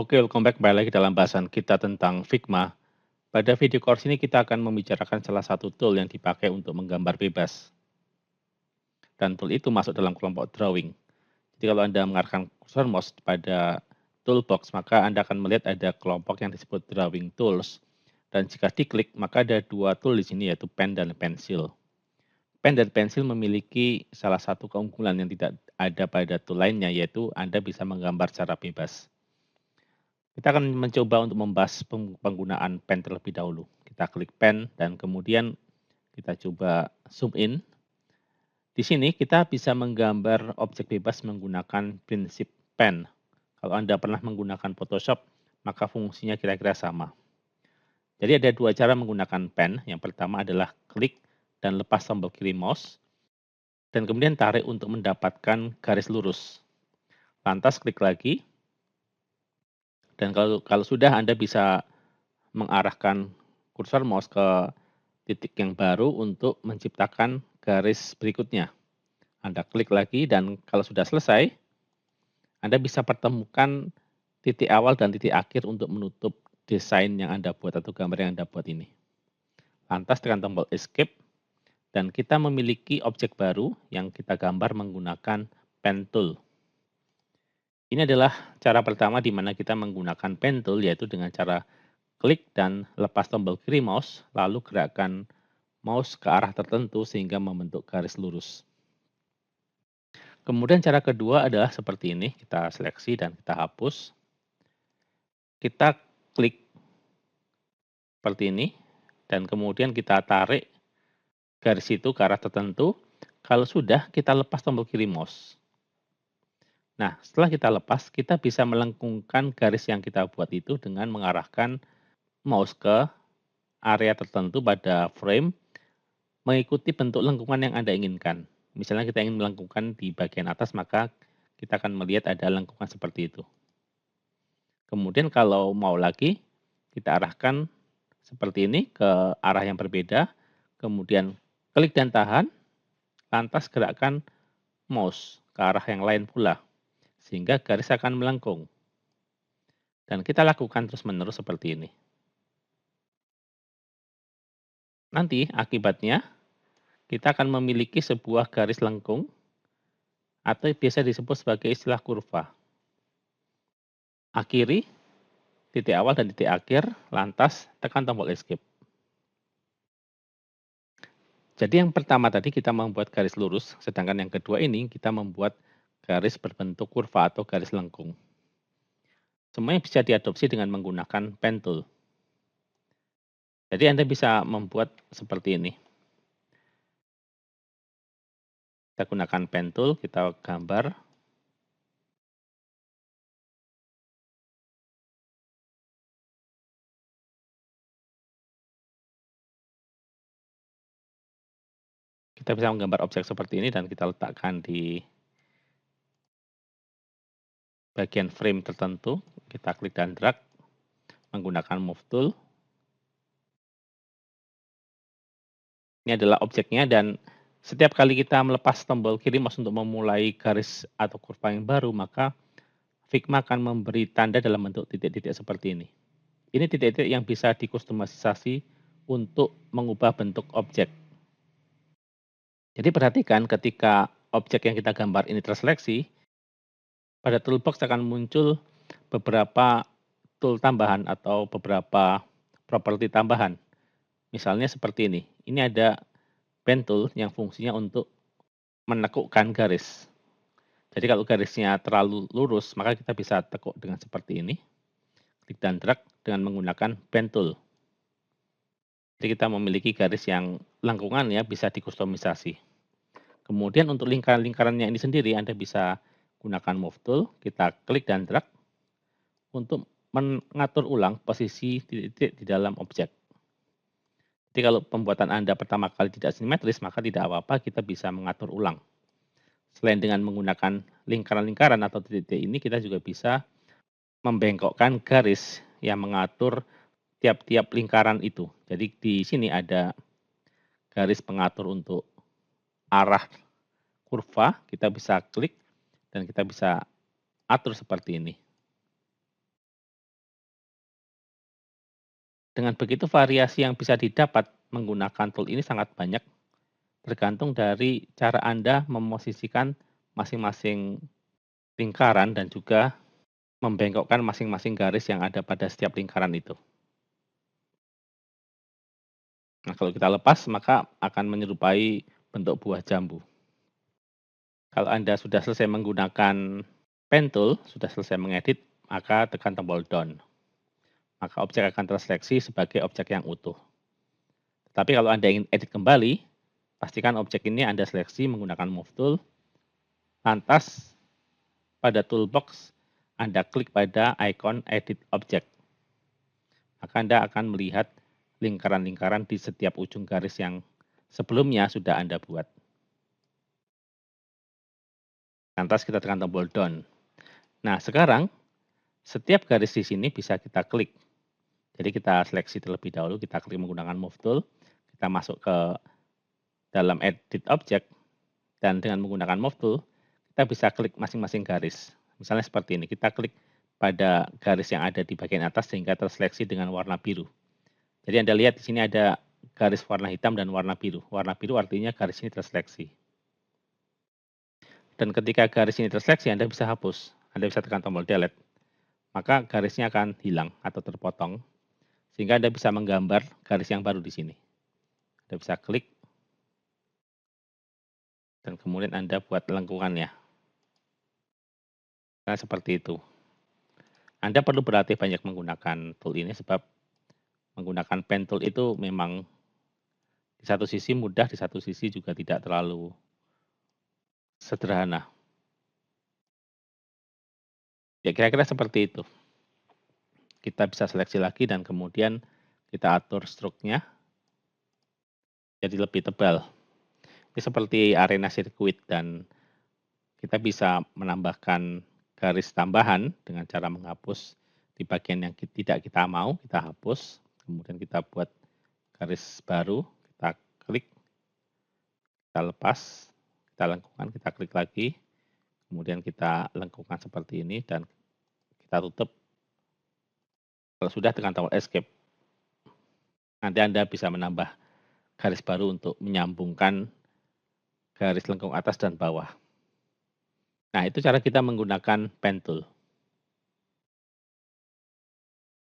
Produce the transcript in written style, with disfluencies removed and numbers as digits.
Oke, welcome back. Kembali lagi dalam bahasan kita tentang Figma. Pada video course ini kita akan membicarakan salah satu tool yang dipakai untuk menggambar bebas. Dan tool itu masuk dalam kelompok drawing. Jadi kalau Anda mengarahkan cursor mouse pada toolbox, maka Anda akan melihat ada kelompok yang disebut drawing tools. Dan jika diklik, maka ada dua tool di sini yaitu pen dan pensil. Pen dan pensil memiliki salah satu keunggulan yang tidak ada pada tool lainnya, yaitu Anda bisa menggambar secara bebas. Kita akan mencoba untuk membahas penggunaan pen terlebih dahulu. Kita klik pen dan kemudian kita coba zoom in. Di sini kita bisa menggambar objek bebas menggunakan prinsip pen. Kalau Anda pernah menggunakan Photoshop, maka fungsinya kira-kira sama. Jadi ada dua cara menggunakan pen. Yang pertama adalah klik dan lepas tombol kiri mouse. Dan kemudian tarik untuk mendapatkan garis lurus. Lantas klik lagi. Dan kalau sudah Anda bisa mengarahkan kursor mouse ke titik yang baru untuk menciptakan garis berikutnya. Anda klik lagi dan kalau sudah selesai, Anda bisa pertemukan titik awal dan titik akhir untuk menutup desain yang Anda buat atau gambar yang Anda buat ini. Lantas tekan tombol Escape dan kita memiliki objek baru yang kita gambar menggunakan pen tool. Ini adalah cara pertama di mana kita menggunakan pen tool, yaitu dengan cara klik dan lepas tombol kiri mouse, lalu gerakkan mouse ke arah tertentu sehingga membentuk garis lurus. Kemudian cara kedua adalah seperti ini, kita seleksi dan kita hapus. Kita klik seperti ini, dan kemudian kita tarik garis itu ke arah tertentu. Kalau sudah, kita lepas tombol kiri mouse. Nah, setelah kita lepas, kita bisa melengkungkan garis yang kita buat itu dengan mengarahkan mouse ke area tertentu pada frame, mengikuti bentuk lengkungan yang Anda inginkan. Misalnya kita ingin melengkungkan di bagian atas, maka kita akan melihat ada lengkungan seperti itu. Kemudian kalau mau lagi, kita arahkan seperti ini ke arah yang berbeda, kemudian klik dan tahan, lantas gerakkan mouse ke arah yang lain pula, sehingga garis akan melengkung. Dan kita lakukan terus-menerus seperti ini. Nanti akibatnya, kita akan memiliki sebuah garis lengkung, atau biasa disebut sebagai istilah kurva. Akhiri titik awal dan titik akhir, lantas tekan tombol Escape. Jadi yang pertama tadi kita membuat garis lurus, sedangkan yang kedua ini kita membuat garis berbentuk kurva atau garis lengkung. Semuanya bisa diadopsi dengan menggunakan pen tool. Jadi Anda bisa membuat seperti ini. Kita gunakan pen tool, kita gambar. Kita bisa menggambar objek seperti ini dan kita letakkan di bagian frame tertentu. Kita klik dan drag menggunakan move tool. Ini adalah objeknya dan setiap kali kita melepas tombol kiri mouse untuk memulai garis atau kurva yang baru, maka Figma akan memberi tanda dalam bentuk titik-titik seperti ini. Ini titik-titik yang bisa dikustomisasi untuk mengubah bentuk objek. Jadi perhatikan ketika objek yang kita gambar ini terseleksi, pada toolbox akan muncul beberapa tool tambahan atau beberapa properti tambahan. Misalnya seperti ini. Ini ada pen tool yang fungsinya untuk menekukkan garis. Jadi kalau garisnya terlalu lurus, maka kita bisa tekuk dengan seperti ini. Klik dan drag dengan menggunakan pen tool. Jadi kita memiliki garis yang lengkungan ya, bisa dikustomisasi. Kemudian untuk lingkaran-lingkarannya ini sendiri, Anda bisa gunakan move tool, kita klik dan drag untuk mengatur ulang posisi titik-titik di dalam objek. Jadi kalau pembuatan Anda pertama kali tidak simetris, maka tidak apa-apa, kita bisa mengatur ulang. Selain dengan menggunakan lingkaran-lingkaran atau titik-titik ini, kita juga bisa membengkokkan garis yang mengatur tiap-tiap lingkaran itu. Jadi di sini ada garis pengatur untuk arah kurva, kita bisa klik dan kita bisa atur seperti ini. Dengan begitu variasi yang bisa didapat menggunakan tool ini sangat banyak, tergantung dari cara Anda memosisikan masing-masing lingkaran dan juga membengkokkan masing-masing garis yang ada pada setiap lingkaran itu. Nah, kalau kita lepas, maka akan menyerupai bentuk buah jambu. Kalau Anda sudah selesai menggunakan pen tool, sudah selesai mengedit, maka tekan tombol done. Maka objek akan terseleksi sebagai objek yang utuh. Tapi kalau Anda ingin edit kembali, pastikan objek ini Anda seleksi menggunakan move tool. Lantas, pada toolbox, Anda klik pada icon edit object. Maka Anda akan melihat lingkaran-lingkaran di setiap ujung garis yang sebelumnya sudah Anda buat. Lantas kita tekan tombol done. Nah, sekarang setiap garis di sini bisa kita klik. Jadi kita seleksi terlebih dahulu, kita klik menggunakan move tool, kita masuk ke dalam edit object, dan dengan menggunakan move tool, kita bisa klik masing-masing garis. Misalnya seperti ini, kita klik pada garis yang ada di bagian atas sehingga terseleksi dengan warna biru. Jadi Anda lihat di sini ada garis warna hitam dan warna biru. Warna biru artinya garis ini terseleksi. Dan ketika garis ini terseleksi, Anda bisa hapus. Anda bisa tekan tombol delete. Maka garisnya akan hilang atau terpotong. Sehingga Anda bisa menggambar garis yang baru di sini. Anda bisa klik. Dan kemudian Anda buat lengkungannya. Nah, seperti itu. Anda perlu berlatih banyak menggunakan tool ini sebab menggunakan pen tool itu memang di satu sisi mudah, di satu sisi juga tidak terlalu sederhana. Ya kira-kira seperti itu. Kita bisa seleksi lagi dan kemudian kita atur stroke-nya jadi lebih tebal. Ini seperti arena sirkuit dan kita bisa menambahkan garis tambahan dengan cara menghapus di bagian yang tidak kita mau, kita hapus. Kemudian kita buat garis baru, kita klik, kita lepas, kita lengkungkan, kita klik lagi. Kemudian kita lengkungkan seperti ini dan kita tutup. Kalau sudah tekan tombol escape. Nanti Anda bisa menambah garis baru untuk menyambungkan garis lengkung atas dan bawah. Nah, itu cara kita menggunakan pen tool.